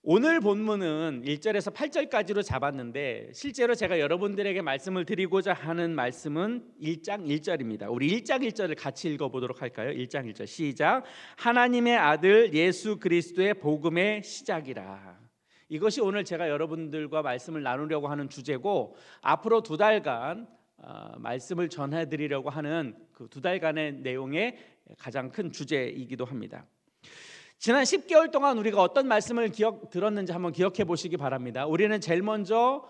오늘 본문은 1절에서 8절까지로 잡았는데 실제로 제가 여러분들에게 말씀을 드리고자 하는 말씀은 1장 1절입니다. 우리 1장 1절을 같이 읽어보도록 할까요? 1장 1절 시작. 하나님의 아들 예수 그리스도의 복음의 시작이라. 이것이 오늘 제가 여러분들과 말씀을 나누려고 하는 주제고, 앞으로 2달간 말씀을 전해드리려고 하는 그 2달간의 내용의 가장 큰 주제이기도 합니다. 지난 10개월 동안 우리가 어떤 말씀을 들었는지 한번 기억해 보시기 바랍니다. 우리는 제일 먼저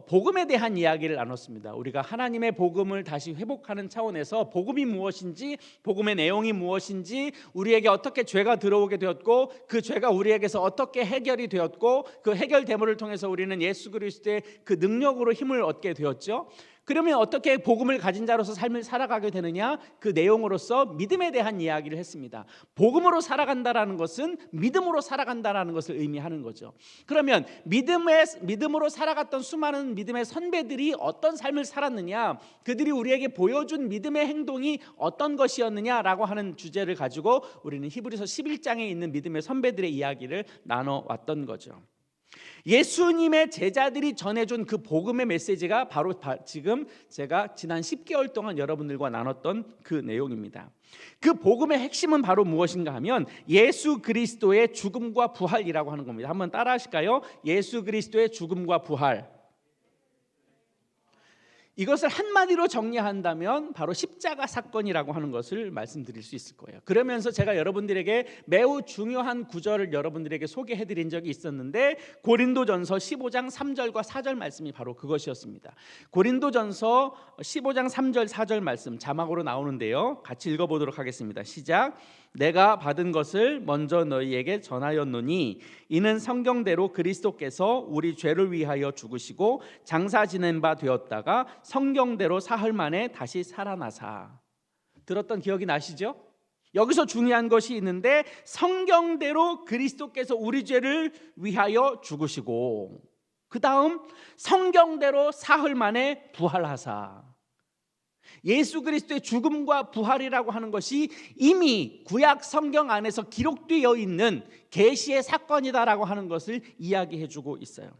복음에 대한 이야기를 나눴습니다. 우리가 하나님의 복음을 다시 회복하는 차원에서 복음이 무엇인지, 복음의 내용이 무엇인지, 우리에게 어떻게 죄가 들어오게 되었고 그 죄가 우리에게서 어떻게 해결이 되었고 그 해결됨을 통해서 우리는 예수 그리스도의 그 능력으로 힘을 얻게 되었죠. 그러면 어떻게 복음을 가진 자로서 삶을 살아가게 되느냐? 그 내용으로서 믿음에 대한 이야기를 했습니다. 복음으로 살아간다라는 것은 믿음으로 살아간다라는 것을 의미하는 거죠. 그러면 믿음으로 살아갔던 수많은 믿음의 선배들이 어떤 삶을 살았느냐, 그들이 우리에게 보여준 믿음의 행동이 어떤 것이었느냐라고 하는 주제를 가지고 우리는 히브리서 11장에 있는 믿음의 선배들의 이야기를 나눠왔던 거죠. 예수님의 제자들이 전해준 그 복음의 메시지가 바로 지금 제가 지난 10개월 동안 여러분들과 나눴던 그 내용입니다. 그 복음의 핵심은 바로 무엇인가 하면 예수 그리스도의 죽음과 부활이라고 하는 겁니다. 한번 따라 하실까요? 예수 그리스도의 죽음과 부활. 이것을 한마디로 정리한다면 바로 십자가 사건이라고 하는 것을 말씀드릴 수 있을 거예요. 그러면서 제가 여러분들에게 매우 중요한 구절을 여러분들에게 소개해드린 적이 있었는데, 고린도전서 15장 3절과 4절 말씀이 바로 그것이었습니다. 고린도전서 15장 3절 4절 말씀 자막으로 나오는데요, 같이 읽어보도록 하겠습니다. 시작. 내가 받은 것을 먼저 너희에게 전하였노니 이는 성경대로 그리스도께서 우리 죄를 위하여 죽으시고 장사 지낸 바 되었다가 성경대로 사흘 만에 다시 살아나사. 들었던 기억이 나시죠? 여기서 중요한 것이 있는데, 성경대로 그리스도께서 우리 죄를 위하여 죽으시고 그 다음 성경대로 사흘 만에 부활하사. 예수 그리스도의 죽음과 부활이라고 하는 것이 이미 구약 성경 안에서 기록되어 있는 계시의 사건이다라고 하는 것을 이야기해주고 있어요.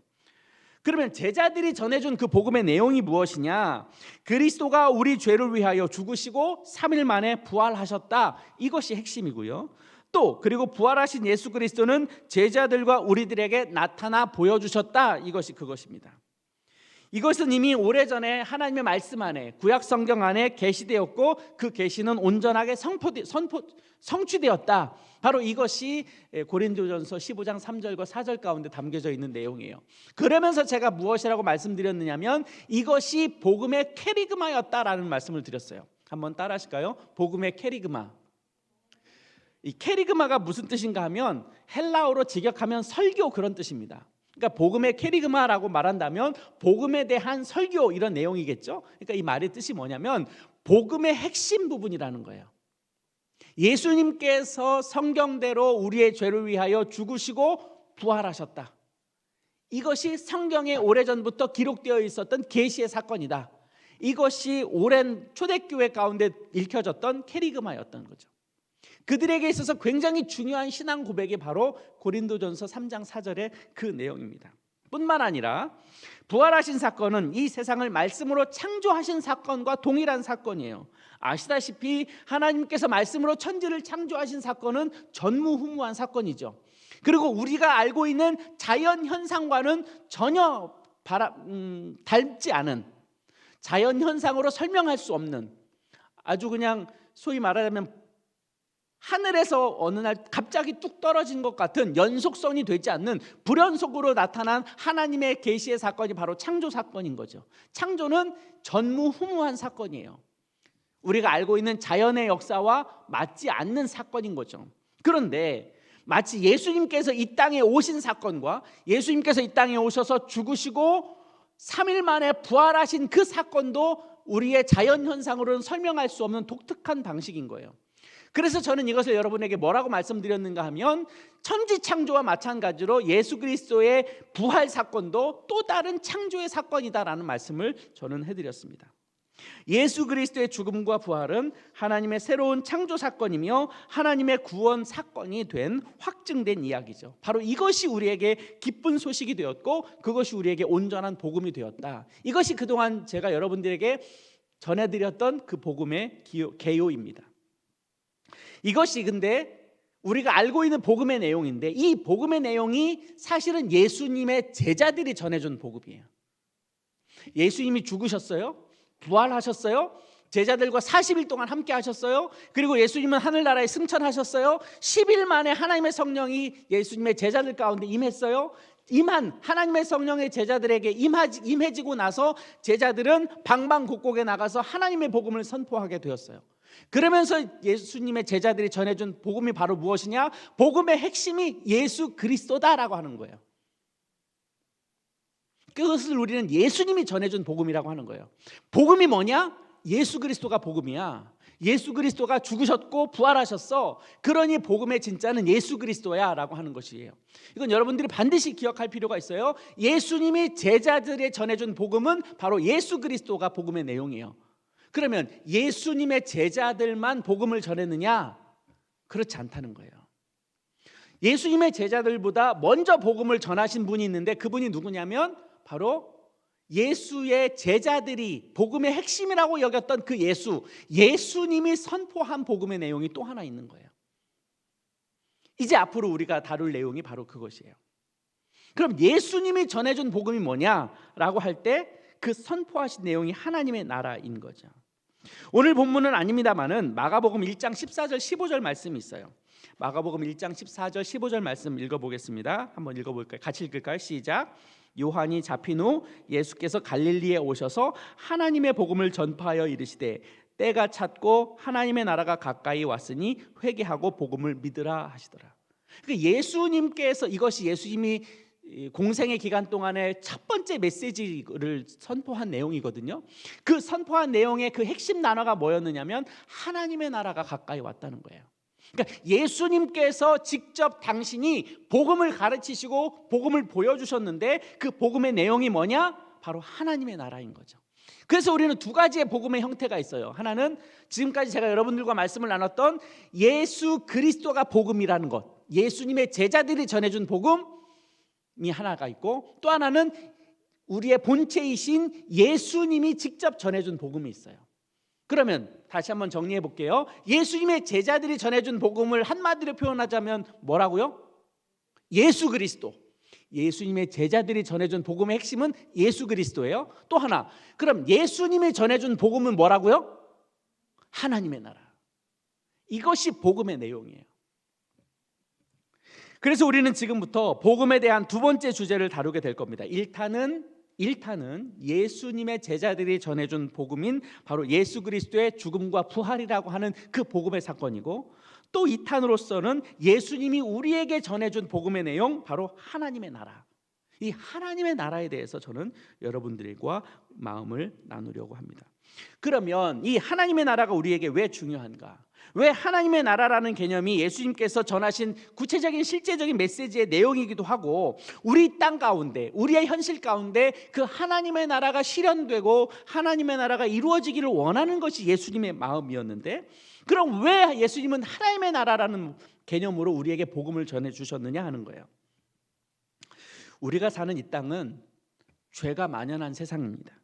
그러면 제자들이 전해준 그 복음의 내용이 무엇이냐? 그리스도가 우리 죄를 위하여 죽으시고 3일 만에 부활하셨다. 이것이 핵심이고요. 또 그리고 부활하신 예수 그리스도는 제자들과 우리들에게 나타나 보여주셨다. 이것이 그것입니다. 이것은 이미 오래전에 하나님의 말씀 안에, 구약 성경 안에 계시되었고 그 계시는 온전하게 성취되었다. 바로 이것이 고린도전서 15장 3절과 4절 가운데 담겨져 있는 내용이에요. 그러면서 제가 무엇이라고 말씀드렸느냐면 이것이 복음의 캐리그마였다라는 말씀을 드렸어요. 한번 따라 하실까요? 복음의 캐리그마. 이 캐리그마가 무슨 뜻인가 하면 헬라어로 직역하면 설교, 그런 뜻입니다. 그러니까 복음의 캐리그마라고 말한다면 복음에 대한 설교, 이런 내용이겠죠. 그러니까 이 말의 뜻이 뭐냐면 복음의 핵심 부분이라는 거예요. 예수님께서 성경대로 우리의 죄를 위하여 죽으시고 부활하셨다. 이것이 성경에 오래전부터 기록되어 있었던 계시의 사건이다. 이것이 오랜 초대교회 가운데 읽혀졌던 캐리그마였던 거죠. 그들에게 있어서 굉장히 중요한 신앙 고백이 바로 고린도전서 3장 4절의 그 내용입니다. 뿐만 아니라 부활하신 사건은 이 세상을 말씀으로 창조하신 사건과 동일한 사건이에요. 아시다시피 하나님께서 말씀으로 천지를 창조하신 사건은 전무후무한 사건이죠. 그리고 우리가 알고 있는 자연 현상과는 전혀 닮지 않은, 자연 현상으로 설명할 수 없는, 아주 그냥 소위 말하자면 하늘에서 어느 날 갑자기 뚝 떨어진 것 같은, 연속선이 되지 않는 불연속으로 나타난 하나님의 계시의 사건이 바로 창조 사건인 거죠. 창조는 전무후무한 사건이에요. 우리가 알고 있는 자연의 역사와 맞지 않는 사건인 거죠. 그런데 마치 예수님께서 이 땅에 오신 사건과 예수님께서 이 땅에 오셔서 죽으시고 3일 만에 부활하신 그 사건도 우리의 자연 현상으로는 설명할 수 없는 독특한 방식인 거예요. 그래서 저는 이것을 여러분에게 뭐라고 말씀드렸는가 하면, 천지창조와 마찬가지로 예수 그리스도의 부활 사건도 또 다른 창조의 사건이다라는 말씀을 저는 해드렸습니다. 예수 그리스도의 죽음과 부활은 하나님의 새로운 창조 사건이며 하나님의 구원 사건이 된 확증된 이야기죠. 바로 이것이 우리에게 기쁜 소식이 되었고 그것이 우리에게 온전한 복음이 되었다. 이것이 그동안 제가 여러분들에게 전해드렸던 그 복음의 개요입니다. 이것이 근데 우리가 알고 있는 복음의 내용인데 이 복음의 내용이 사실은 예수님의 제자들이 전해준 복음이에요. 예수님이 죽으셨어요. 부활하셨어요. 제자들과 40일 동안 함께 하셨어요. 그리고 예수님은 하늘나라에 승천하셨어요. 10일 만에 하나님의 성령이 예수님의 제자들 가운데 임했어요. 임한 하나님의 성령의 제자들에게 임해지고 나서 제자들은 방방곡곡에 나가서 하나님의 복음을 선포하게 되었어요. 그러면서 예수님의 제자들이 전해준 복음이 바로 무엇이냐? 복음의 핵심이 예수 그리스도다라고 하는 거예요. 그것을 우리는 예수님이 전해준 복음이라고 하는 거예요. 복음이 뭐냐? 예수 그리스도가 복음이야. 예수 그리스도가 죽으셨고 부활하셨어. 그러니 복음의 진짜는 예수 그리스도야 라고 하는 것이에요. 이건 여러분들이 반드시 기억할 필요가 있어요. 예수님이 제자들에 전해준 복음은 바로 예수 그리스도가 복음의 내용이에요. 그러면 예수님의 제자들만 복음을 전했느냐? 그렇지 않다는 거예요. 예수님의 제자들보다 먼저 복음을 전하신 분이 있는데 그분이 누구냐면 바로 예수의 제자들이 복음의 핵심이라고 여겼던 그 예수님이 선포한 복음의 내용이 또 하나 있는 거예요. 이제 앞으로 우리가 다룰 내용이 바로 그것이에요. 그럼 예수님이 전해준 복음이 뭐냐라고 할 때 그 선포하신 내용이 하나님의 나라인 거죠. 오늘 본문은 아닙니다만은 마가복음 1장 14절 15절 말씀이 있어요. 마가복음 1장 14절 15절 말씀 읽어보겠습니다. 한번 읽어볼까요? 같이 읽을까요? 시작. 요한이 잡힌 후 예수께서 갈릴리에 오셔서 하나님의 복음을 전파하여 이르시되 때가 찼고 하나님의 나라가 가까이 왔으니 회개하고 복음을 믿으라 하시더라. 그러니까 예수님께서 이것이 예수님이 공생의 기간 동안에 첫 번째 메시지를 선포한 내용이거든요. 그 선포한 내용의 그 핵심 단어가 뭐였느냐면 하나님의 나라가 가까이 왔다는 거예요. 그러니까 예수님께서 직접 당신이 복음을 가르치시고 복음을 보여주셨는데 그 복음의 내용이 뭐냐? 바로 하나님의 나라인 거죠. 그래서 우리는 두 가지의 복음의 형태가 있어요. 하나는 지금까지 제가 여러분들과 말씀을 나눴던 예수 그리스도가 복음이라는 것, 예수님의 제자들이 전해준 복음이 하나가 있고, 또 하나는 우리의 본체이신 예수님이 직접 전해준 복음이 있어요. 그러면 다시 한번 정리해 볼게요. 예수님의 제자들이 전해준 복음을 한마디로 표현하자면 뭐라고요? 예수 그리스도. 예수님의 제자들이 전해준 복음의 핵심은 예수 그리스도예요. 또 하나, 그럼 예수님이 전해준 복음은 뭐라고요? 하나님의 나라. 이것이 복음의 내용이에요. 그래서 우리는 지금부터 복음에 대한 두 번째 주제를 다루게 될 겁니다. 1탄은 예수님의 제자들이 전해준 복음인 바로 예수 그리스도의 죽음과 부활이라고 하는 그 복음의 사건이고, 또 2탄으로서는 예수님이 우리에게 전해준 복음의 내용, 바로 하나님의 나라. 이 하나님의 나라에 대해서 저는 여러분들과 마음을 나누려고 합니다. 그러면 이 하나님의 나라가 우리에게 왜 중요한가? 왜 하나님의 나라라는 개념이 예수님께서 전하신 구체적인 실제적인 메시지의 내용이기도 하고, 우리 땅 가운데, 우리의 현실 가운데 그 하나님의 나라가 실현되고 하나님의 나라가 이루어지기를 원하는 것이 예수님의 마음이었는데, 그럼 왜 예수님은 하나님의 나라라는 개념으로 우리에게 복음을 전해주셨느냐 하는 거예요. 우리가 사는 이 땅은 죄가 만연한 세상입니다.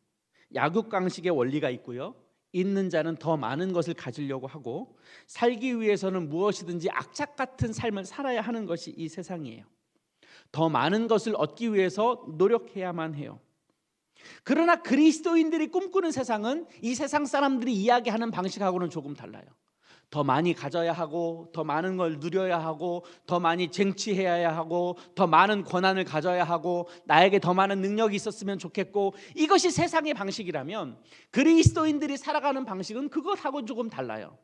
약육강식의 원리가 있고요, 있는 자는 더 많은 것을 가지려고 하고, 살기 위해서는 무엇이든지 악착 같은 삶을 살아야 하는 것이 이 세상이에요. 더 많은 것을 얻기 위해서 노력해야만 해요. 그러나 그리스도인들이 꿈꾸는 세상은 이 세상 사람들이 이야기하는 방식하고는 조금 달라요. 더 많이 가져야 하고, 더 많은 걸 누려야 하고, 더 많이 쟁취해야 하고, 더 많은 권한을 가져야 하고, 나에게 더 많은 능력이 있었으면 좋겠고, 이것이 세상의 방식이라면 그리스도인들이 살아가는 방식은 그것하고 조금 달라요.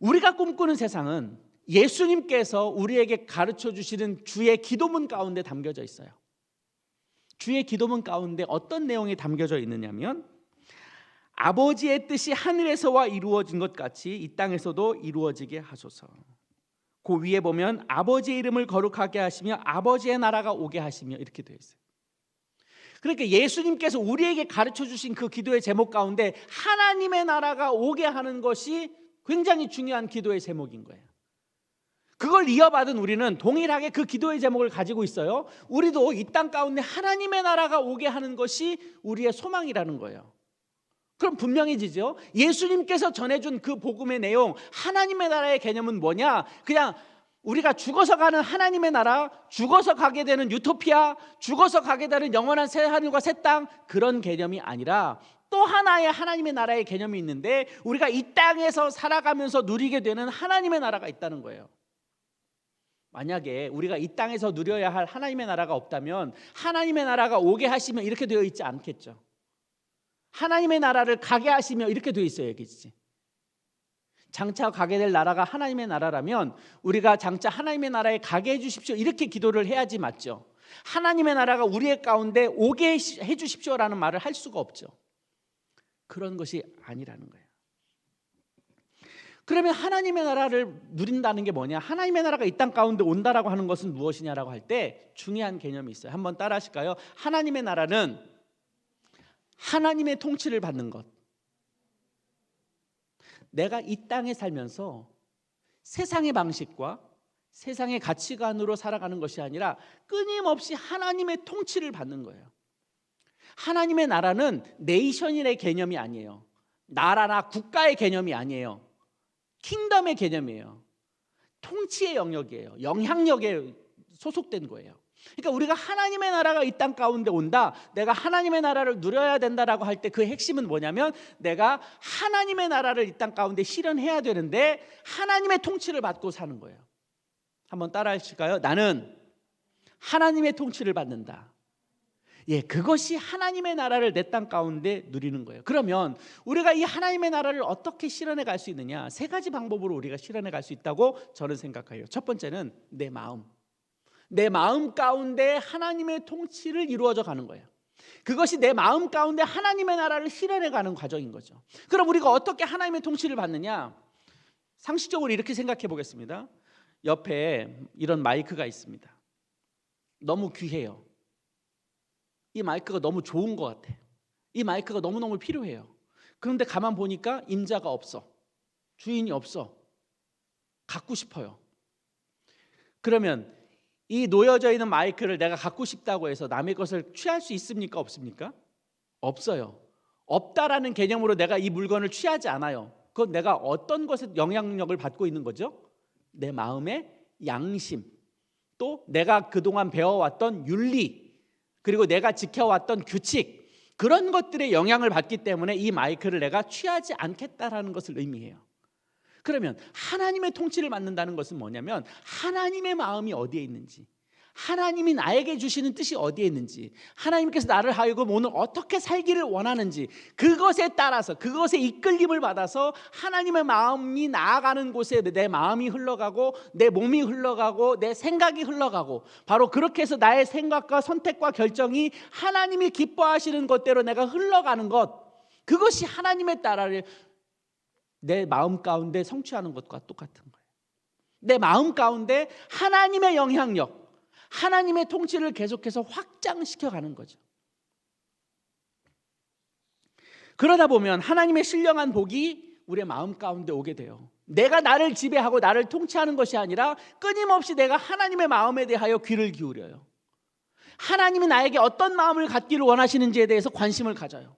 우리가 꿈꾸는 세상은 예수님께서 우리에게 가르쳐 주시는 주의 기도문 가운데 담겨져 있어요. 주의 기도문 가운데 어떤 내용이 담겨져 있느냐면, 아버지의 뜻이 하늘에서와 이루어진 것 같이 이 땅에서도 이루어지게 하소서. 그 위에 보면 아버지의 이름을 거룩하게 하시며 아버지의 나라가 오게 하시며 이렇게 되어 있어요. 그러니까 예수님께서 우리에게 가르쳐 주신 그 기도의 제목 가운데 하나님의 나라가 오게 하는 것이 굉장히 중요한 기도의 제목인 거예요. 그걸 이어받은 우리는 동일하게 그 기도의 제목을 가지고 있어요. 우리도 이 땅 가운데 하나님의 나라가 오게 하는 것이 우리의 소망이라는 거예요. 그럼 분명해지죠. 예수님께서 전해준 그 복음의 내용, 하나님의 나라의 개념은 뭐냐? 그냥 우리가 죽어서 가는 하나님의 나라, 죽어서 가게 되는 유토피아, 죽어서 가게 되는 영원한 새 하늘과 새 땅, 그런 개념이 아니라 또 하나의 하나님의 나라의 개념이 있는데, 우리가 이 땅에서 살아가면서 누리게 되는 하나님의 나라가 있다는 거예요. 만약에 우리가 이 땅에서 누려야 할 하나님의 나라가 없다면 하나님의 나라가 오게 하시면 이렇게 되어 있지 않겠죠. 하나님의 나라를 가게 하시며 이렇게 되어 있어야겠지. 장차 가게 될 나라가 하나님의 나라라면 우리가 장차 하나님의 나라에 가게 해주십시오 이렇게 기도를 해야지 맞죠. 하나님의 나라가 우리의 가운데 오게 해주십시오라는 말을 할 수가 없죠. 그런 것이 아니라는 거예요. 그러면 하나님의 나라를 누린다는 게 뭐냐? 하나님의 나라가 이 땅 가운데 온다라고 하는 것은 무엇이냐라고 할 때 중요한 개념이 있어요. 한번 따라 하실까요? 하나님의 나라는 하나님의 통치를 받는 것. 내가 이 땅에 살면서 세상의 방식과 세상의 가치관으로 살아가는 것이 아니라 끊임없이 하나님의 통치를 받는 거예요. 하나님의 나라는 네이션의 개념이 아니에요. 나라나 국가의 개념이 아니에요. 킹덤의 개념이에요. 통치의 영역이에요. 영향력에 소속된 거예요. 그러니까 우리가 하나님의 나라가 이 땅 가운데 온다, 내가 하나님의 나라를 누려야 된다라고 할 때 그 핵심은 뭐냐면 내가 하나님의 나라를 이 땅 가운데 실현해야 되는데 하나님의 통치를 받고 사는 거예요. 한번 따라 하실까요? 나는 하나님의 통치를 받는다. 예, 그것이 하나님의 나라를 내 땅 가운데 누리는 거예요. 그러면 우리가 이 하나님의 나라를 어떻게 실현해 갈 수 있느냐? 세 가지 방법으로 우리가 실현해 갈 수 있다고 저는 생각해요. 첫 번째는 내 마음. 내 마음 가운데 하나님의 통치를 이루어져 가는 거예요. 그것이 내 마음 가운데 하나님의 나라를 실현해 가는 과정인 거죠. 그럼 우리가 어떻게 하나님의 통치를 받느냐? 상식적으로 이렇게 생각해 보겠습니다. 옆에 이런 마이크가 있습니다. 너무 귀해요. 이 마이크가 너무 좋은 것 같아. 이 마이크가 너무너무 필요해요. 그런데 가만 보니까 임자가 없어. 주인이 없어. 갖고 싶어요. 그러면 이 놓여져 있는 마이크를 내가 갖고 싶다고 해서 남의 것을 취할 수 있습니까? 없습니까? 없어요. 없다라는 개념으로 내가 이 물건을 취하지 않아요. 그건 내가 어떤 것에 영향력을 받고 있는 거죠? 내 마음의 양심, 또 내가 그동안 배워왔던 윤리, 그리고 내가 지켜왔던 규칙, 그런 것들의 영향을 받기 때문에 이 마이크를 내가 취하지 않겠다라는 것을 의미해요. 그러면 하나님의 통치를 받는다는 것은 뭐냐면 하나님의 마음이 어디에 있는지, 하나님이 나에게 주시는 뜻이 어디에 있는지, 하나님께서 나를 하여금 오늘 어떻게 살기를 원하는지, 그것에 따라서 그것에 이끌림을 받아서 하나님의 마음이 나아가는 곳에 내 마음이 흘러가고 내 몸이 흘러가고 내 생각이 흘러가고, 바로 그렇게 해서 나의 생각과 선택과 결정이 하나님이 기뻐하시는 것대로 내가 흘러가는 것, 그것이 하나님의 나라를 내 마음 가운데 성취하는 것과 똑같은 거예요. 내 마음 가운데 하나님의 영향력, 하나님의 통치를 계속해서 확장시켜 가는 거죠. 그러다 보면 하나님의 신령한 복이 우리의 마음 가운데 오게 돼요. 내가 나를 지배하고 나를 통치하는 것이 아니라 끊임없이 내가 하나님의 마음에 대하여 귀를 기울여요. 하나님이 나에게 어떤 마음을 갖기를 원하시는지에 대해서 관심을 가져요.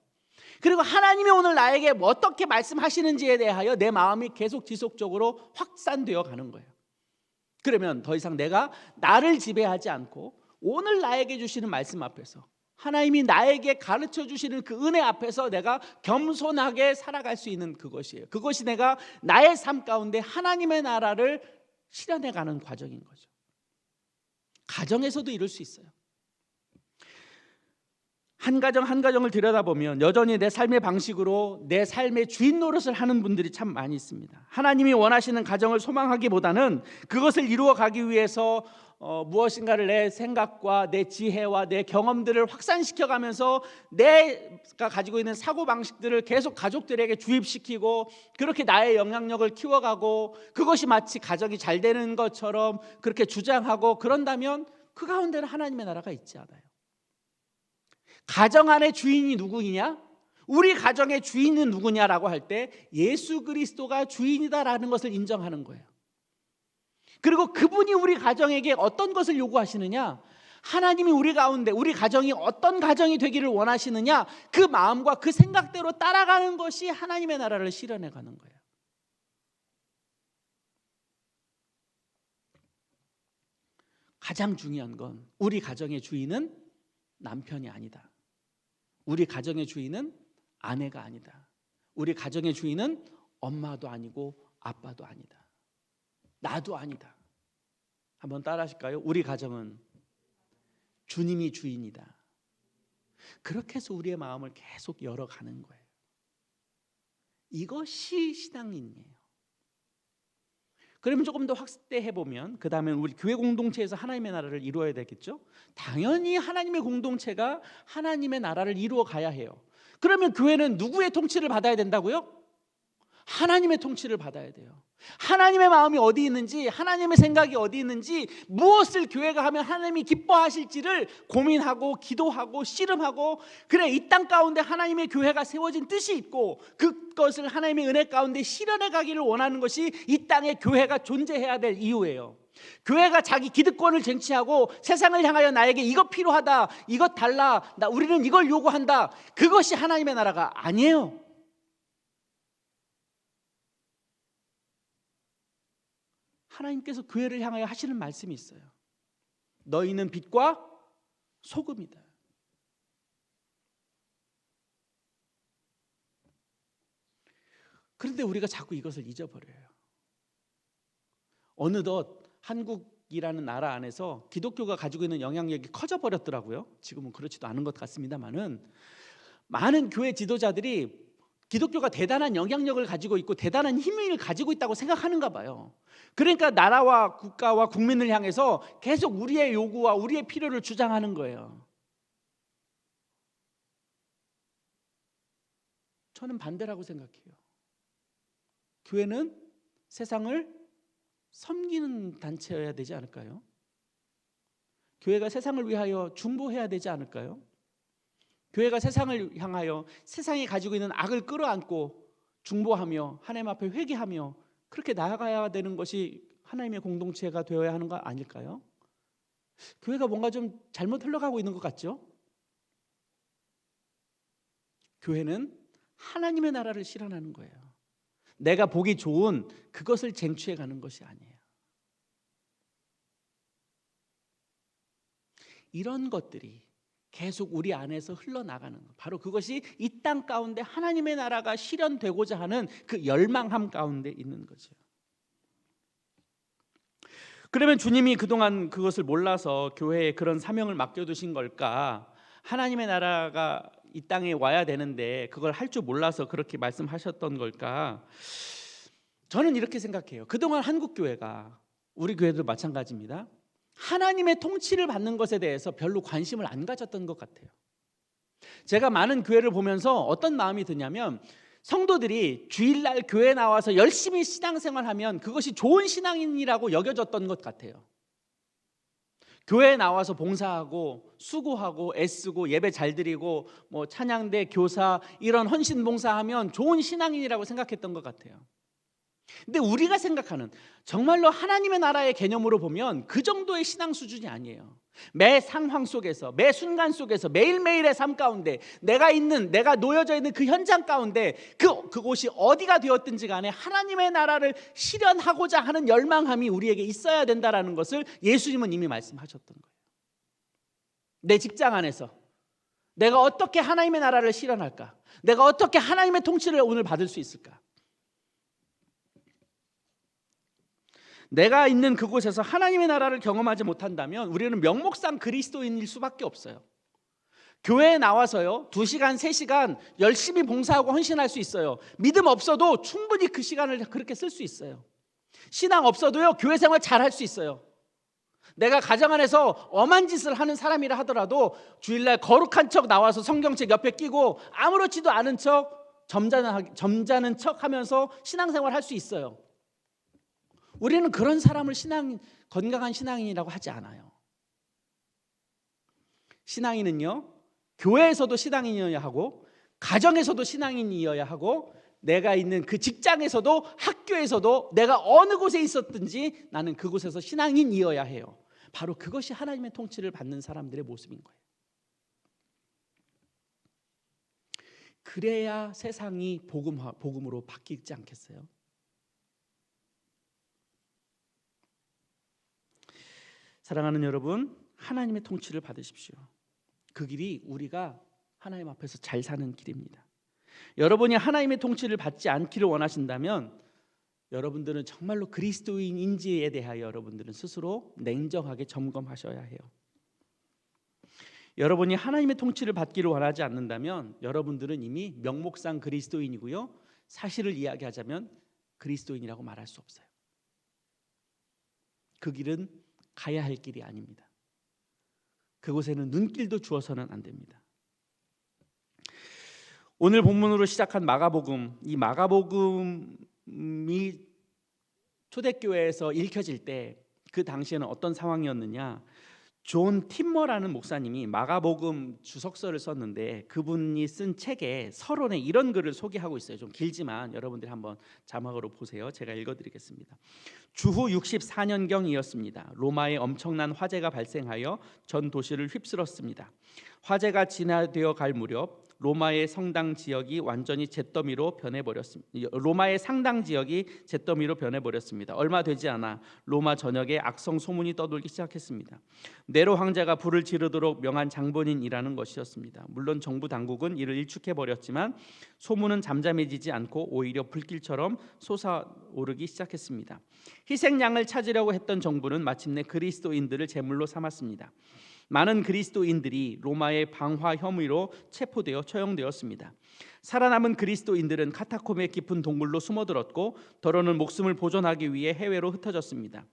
그리고 하나님이 오늘 나에게 어떻게 말씀하시는지에 대하여 내 마음이 계속 지속적으로 확산되어 가는 거예요. 그러면 더 이상 내가 나를 지배하지 않고 오늘 나에게 주시는 말씀 앞에서, 하나님이 나에게 가르쳐 주시는 그 은혜 앞에서 내가 겸손하게 살아갈 수 있는 그것이에요. 그것이 내가 나의 삶 가운데 하나님의 나라를 실현해 가는 과정인 거죠. 가정에서도 이룰 수 있어요. 한 가정 한 가정을 들여다보면 여전히 내 삶의 방식으로 내 삶의 주인 노릇을 하는 분들이 참 많이 있습니다. 하나님이 원하시는 가정을 소망하기보다는 그것을 이루어 가기 위해서 무엇인가를 내 생각과 내 지혜와 내 경험들을 확산시켜가면서 내가 가지고 있는 사고방식들을 계속 가족들에게 주입시키고, 그렇게 나의 영향력을 키워가고, 그것이 마치 가정이 잘 되는 것처럼 그렇게 주장하고, 그런다면 그 가운데는 하나님의 나라가 있지 않아요. 가정 안의 주인이 누구냐? 우리 가정의 주인은 누구냐라고 할 때 예수 그리스도가 주인이다라는 것을 인정하는 거예요. 그리고 그분이 우리 가정에게 어떤 것을 요구하시느냐? 하나님이 우리 가운데 우리 가정이 어떤 가정이 되기를 원하시느냐? 그 마음과 그 생각대로 따라가는 것이 하나님의 나라를 실현해 가는 거예요. 가장 중요한 건 우리 가정의 주인은 남편이 아니다. 우리 가정의 주인은 아내가 아니다. 우리 가정의 주인은 엄마도 아니고 아빠도 아니다. 나도 아니다. 한번 따라 하실까요? 우리 가정은 주님이 주인이다. 그렇게 해서 우리의 마음을 계속 열어가는 거예요. 이것이 신앙인이에요. 그러면 조금 더 확대해 보면 그 다음에 우리 교회 공동체에서 하나님의 나라를 이루어야 되겠죠. 당연히 하나님의 공동체가 하나님의 나라를 이루어 가야 해요. 그러면 교회는 누구의 통치를 받아야 된다고요? 하나님의 통치를 받아야 돼요. 하나님의 마음이 어디 있는지, 하나님의 생각이 어디 있는지, 무엇을 교회가 하면 하나님이 기뻐하실지를 고민하고 기도하고 씨름하고, 그래 이 땅 가운데 하나님의 교회가 세워진 뜻이 있고 그것을 하나님의 은혜 가운데 실현해 가기를 원하는 것이 이 땅에 교회가 존재해야 될 이유예요. 교회가 자기 기득권을 쟁취하고 세상을 향하여 나에게 이것 필요하다, 이것 달라, 우리는 이걸 요구한다, 그것이 하나님의 나라가 아니에요. 하나님께서 교회를 향하여 하시는 말씀이 있어요. 너희는 빛과 소금이다. 그런데 우리가 자꾸 이것을 잊어버려요. 어느덧 한국이라는 나라 안에서 기독교가 가지고 있는 영향력이 커져버렸더라고요. 지금은 그렇지도 않은 것 같습니다만은 많은 교회 지도자들이 기독교가 대단한 영향력을 가지고 있고 대단한 힘을 가지고 있다고 생각하는가 봐요. 그러니까 나라와 국가와 국민을 향해서 계속 우리의 요구와 우리의 필요를 주장하는 거예요. 저는 반대라고 생각해요. 교회는 세상을 섬기는 단체여야 되지 않을까요? 교회가 세상을 위하여 중보해야 되지 않을까요? 교회가 세상을 향하여 세상이 가지고 있는 악을 끌어안고 중보하며 하나님 앞에 회개하며 그렇게 나아가야 되는 것이 하나님의 공동체가 되어야 하는 거 아닐까요? 교회가 뭔가 좀 잘못 흘러가고 있는 것 같죠? 교회는 하나님의 나라를 실현하는 거예요. 내가 보기 좋은 그것을 쟁취해 가는 것이 아니에요. 이런 것들이 계속 우리 안에서 흘러나가는 것, 바로 그것이 이 땅 가운데 하나님의 나라가 실현되고자 하는 그 열망함 가운데 있는 거죠. 그러면 주님이 그동안 그것을 몰라서 교회에 그런 사명을 맡겨두신 걸까? 하나님의 나라가 이 땅에 와야 되는데 그걸 할 줄 몰라서 그렇게 말씀하셨던 걸까? 저는 이렇게 생각해요. 그동안 한국교회가, 우리 교회도 마찬가지입니다, 하나님의 통치를 받는 것에 대해서 별로 관심을 안 가졌던 것 같아요. 제가 많은 교회를 보면서 어떤 마음이 드냐면 성도들이 주일날 교회에 나와서 열심히 신앙생활하면 그것이 좋은 신앙인이라고 여겨졌던 것 같아요. 교회에 나와서 봉사하고 수고하고 애쓰고 예배 잘 드리고 뭐 찬양대, 교사 이런 헌신 봉사하면 좋은 신앙인이라고 생각했던 것 같아요. 근데 우리가 생각하는 정말로 하나님의 나라의 개념으로 보면 그 정도의 신앙 수준이 아니에요. 매 상황 속에서, 매 순간 속에서, 매일매일의 삶 가운데 내가 놓여져 있는 그 현장 가운데 그곳이 어디가 되었든지 간에 하나님의 나라를 실현하고자 하는 열망함이 우리에게 있어야 된다라는 것을 예수님은 이미 말씀하셨던 거예요. 내 직장 안에서 내가 어떻게 하나님의 나라를 실현할까? 내가 어떻게 하나님의 통치를 오늘 받을 수 있을까? 내가 있는 그곳에서 하나님의 나라를 경험하지 못한다면 우리는 명목상 그리스도인일 수밖에 없어요. 교회에 나와서요 2시간, 3시간 열심히 봉사하고 헌신할 수 있어요. 믿음 없어도 충분히 그 시간을 그렇게 쓸 수 있어요. 신앙 없어도요 교회 생활 잘 할 수 있어요. 내가 가정 안에서 엄한 짓을 하는 사람이라 하더라도 주일날 거룩한 척 나와서 성경책 옆에 끼고 아무렇지도 않은 척 점잖은 척 하면서 신앙생활 할 수 있어요. 우리는 그런 사람을 건강한 신앙인이라고 하지 않아요. 신앙인은요 교회에서도 신앙인이어야 하고 가정에서도 신앙인이어야 하고 내가 있는 그 직장에서도 학교에서도 내가 어느 곳에 있었든지 나는 그곳에서 신앙인이어야 해요. 바로 그것이 하나님의 통치를 받는 사람들의 모습인 거예요. 그래야 세상이 복음으로 바뀌지 않겠어요? 사랑하는 여러분, 하나님의 통치를 받으십시오. 그 길이 우리가 하나님 앞에서 잘 사는 길입니다. 여러분이 하나님의 통치를 받지 않기를 원하신다면 여러분들은 정말로 그리스도인인지에 대하여 여러분들은 스스로 냉정하게 점검하셔야 해요. 여러분이 하나님의 통치를 받기를 원하지 않는다면 여러분들은 이미 명목상 그리스도인이고요, 사실을 이야기하자면 그리스도인이라고 말할 수 없어요. 그 길은 가야 할 길이 아닙니다. 그곳에는 눈길도 주어서는 안 됩니다. 오늘 본문으로 시작한 마가복음, 이 마가복음이 초대교회에서 읽혀질 때 그 당시에는 어떤 상황이었느냐, 존 팀머라는 목사님이 마가복음 주석서를 썼는데 그분이 쓴 책에 서론에 이런 글을 소개하고 있어요. 좀 길지만 여러분들이 한번 자막으로 보세요. 제가 읽어드리겠습니다. 주후 64년경이었습니다. 로마에 엄청난 화재가 발생하여 전 도시를 휩쓸었습니다. 화재가 진화되어 갈 무렵 로마의 성당 지역이 완전히 잿더미로 변해버렸습니다. 로마의 상당 지역이 잿더미로 변해버렸습니다. 얼마 되지 않아 로마 전역에 악성 소문이 떠돌기 시작했습니다. 네로 황제가 불을 지르도록 명한 장본인이라는 것이었습니다. 물론 정부 당국은 이를 일축해버렸지만 소문은 잠잠해지지 않고 오히려 불길처럼 솟아오르기 시작했습니다. 희생양을 찾으려고 했던 정부는 마침내 그리스도인들을 제물로 삼았습니다. 많은 그리스도인들이 로마의 방화 혐의로 체포되어 처형되었습니다. 살아남은 그리스도인들은 카타콤의 깊은 동굴로 숨어들었고 더러는 목숨을 보존하기 위해 해외로 흩어졌습니다.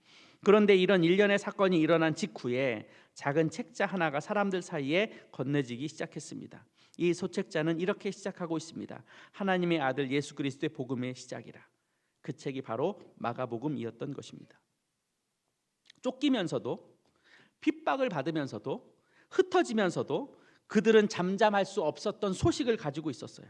그런데 이런 일련의 사건이 일어난 직후에 작은 책자 하나가 사람들 사이에 건네지기 시작했습니다. 이 소책자는 이렇게 시작하고 있습니다. 하나님의 아들 예수 그리스도의 복음의 시작이라. 그 책이 바로 마가복음이었던 것입니다. 쫓기면서도 핍박을 받으면서도 흩어지면서도 그들은 잠잠할 수 없었던 소식을 가지고 있었어요.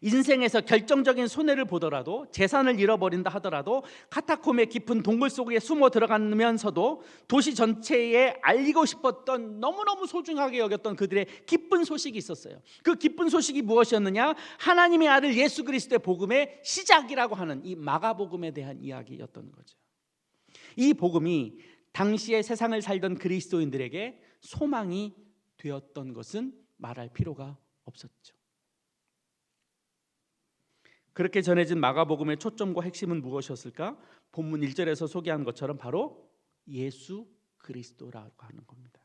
인생에서 결정적인 손해를 보더라도, 재산을 잃어버린다 하더라도, 카타콤의 깊은 동굴 속에 숨어 들어가면서도 도시 전체에 알리고 싶었던, 너무너무 소중하게 여겼던 그들의 기쁜 소식이 있었어요. 그 기쁜 소식이 무엇이었느냐? 하나님의 아들 예수 그리스도의 복음의 시작이라고 하는 이 마가복음에 대한 이야기였던 거죠. 이 복음이 당시에 세상을 살던 그리스도인들에게 소망이 되었던 것은 말할 필요가 없었죠. 그렇게 전해진 마가복음의 초점과 핵심은 무엇이었을까? 본문 1절에서 소개한 것처럼 바로 예수 그리스도라고 하는 겁니다.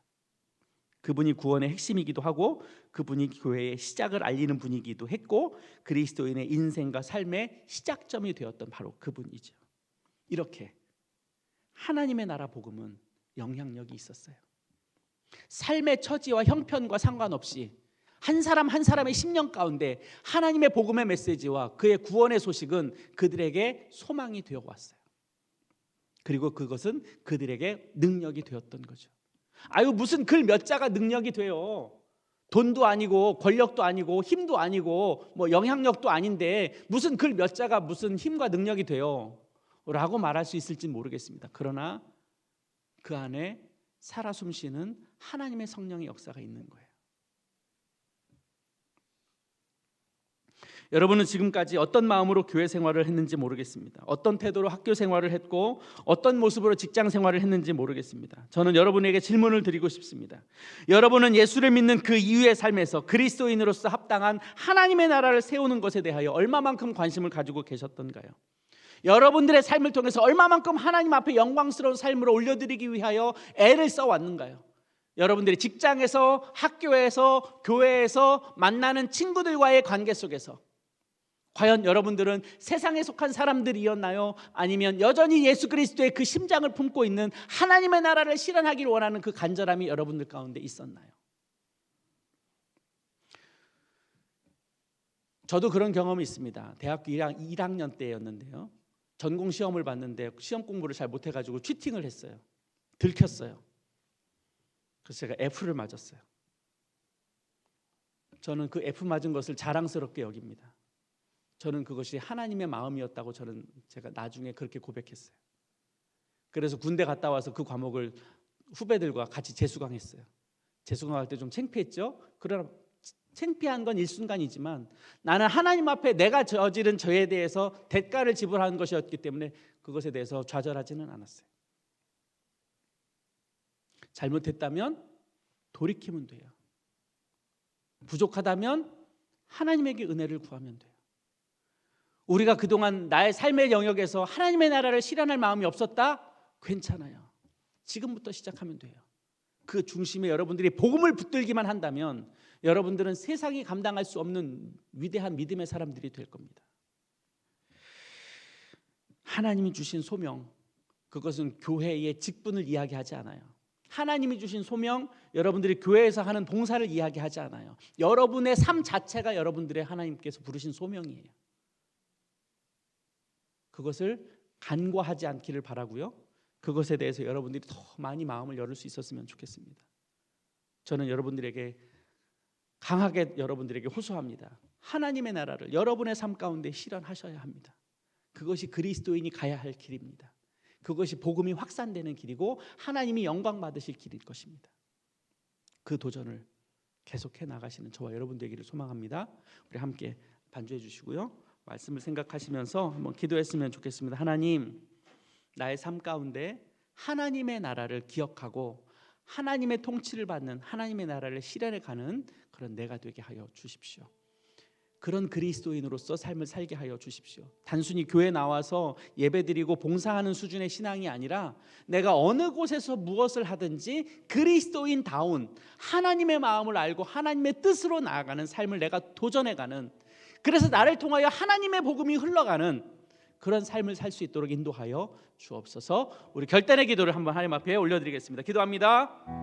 그분이 구원의 핵심이기도 하고 그분이 교회의 시작을 알리는 분이기도 했고 그리스도인의 인생과 삶의 시작점이 되었던 바로 그분이죠. 이렇게 하나님의 나라 복음은 영향력이 있었어요. 삶의 처지와 형편과 상관없이 한 사람 한 사람의 심령 가운데 하나님의 복음의 메시지와 그의 구원의 소식은 그들에게 소망이 되어 왔어요. 그리고 그것은 그들에게 능력이 되었던 거죠. 아유, 무슨 글 몇 자가 능력이 돼요. 돈도 아니고 권력도 아니고 힘도 아니고 뭐 영향력도 아닌데 무슨 글 몇 자가 무슨 힘과 능력이 돼요 라고 말할 수 있을지 모르겠습니다. 그러나 그 안에 살아 숨쉬는 하나님의 성령의 역사가 있는 거예요. 여러분은 지금까지 어떤 마음으로 교회 생활을 했는지 모르겠습니다. 어떤 태도로 학교 생활을 했고 어떤 모습으로 직장 생활을 했는지 모르겠습니다. 저는 여러분에게 질문을 드리고 싶습니다. 여러분은 예수를 믿는 그 이후의 삶에서 그리스도인으로서 합당한 하나님의 나라를 세우는 것에 대하여 얼마만큼 관심을 가지고 계셨던가요? 여러분들의 삶을 통해서 얼마만큼 하나님 앞에 영광스러운 삶으로 올려드리기 위하여 애를 써왔는가요? 여러분들이 직장에서, 학교에서, 교회에서 만나는 친구들과의 관계 속에서 과연 여러분들은 세상에 속한 사람들이었나요? 아니면 여전히 예수 그리스도의 그 심장을 품고 있는 하나님의 나라를 실현하기를 원하는 그 간절함이 여러분들 가운데 있었나요? 저도 그런 경험이 있습니다. 대학교 1학년 때였는데요. 전공 시험을 봤는데 시험 공부를 잘 못해가지고 치팅을 했어요. 들켰어요. 그래서 제가 F를 맞았어요. 저는 그 F 맞은 것을 자랑스럽게 여깁니다. 저는 그것이 하나님의 마음이었다고 제가 나중에 그렇게 고백했어요. 그래서 군대 갔다 와서 그 과목을 후배들과 같이 재수강했어요. 재수강할 때 좀 창피했죠. 그러나 창피한 건 일순간이지만 나는 하나님 앞에 내가 저지른 죄에 대해서 대가를 지불하는 것이었기 때문에 그것에 대해서 좌절하지는 않았어요. 잘못했다면 돌이키면 돼요. 부족하다면 하나님에게 은혜를 구하면 돼요. 우리가 그동안 나의 삶의 영역에서 하나님의 나라를 실현할 마음이 없었다? 괜찮아요. 지금부터 시작하면 돼요. 그 중심에 여러분들이 복음을 붙들기만 한다면 여러분들은 세상이 감당할 수 없는 위대한 믿음의 사람들이 될 겁니다. 하나님이 주신 소명, 그것은 교회의 직분을 이야기하지 않아요. 하나님이 주신 소명, 여러분들이 교회에서 하는 봉사를 이야기하지 않아요. 여러분의 삶 자체가 여러분들의 하나님께서 부르신 소명이에요. 그것을 간과하지 않기를 바라고요. 그것에 대해서 여러분들이 더 많이 마음을 열을 수 있었으면 좋겠습니다. 저는 여러분들에게 강하게 여러분들에게 호소합니다. 하나님의 나라를 여러분의 삶 가운데 실현하셔야 합니다. 그것이 그리스도인이 가야 할 길입니다. 그것이 복음이 확산되는 길이고 하나님이 영광 받으실 길일 것입니다. 그 도전을 계속해 나가시는 저와 여러분 되기를 소망합니다. 우리 함께 반주해 주시고요. 말씀을 생각하시면서 한번 기도했으면 좋겠습니다. 하나님, 나의 삶 가운데 하나님의 나라를 기억하고 하나님의 통치를 받는 하나님의 나라를 실현해 가는 그런 내가 되게 하여 주십시오. 그런 그리스도인으로서 삶을 살게 하여 주십시오. 단순히 교회 나와서 예배드리고 봉사하는 수준의 신앙이 아니라 내가 어느 곳에서 무엇을 하든지 그리스도인다운 하나님의 마음을 알고 하나님의 뜻으로 나아가는 삶을 내가 도전해가는, 그래서 나를 통하여 하나님의 복음이 흘러가는 그런 삶을 살 수 있도록 인도하여 주옵소서. 우리 결단의 기도를 한번 하나님 앞에 올려드리겠습니다. 기도합니다.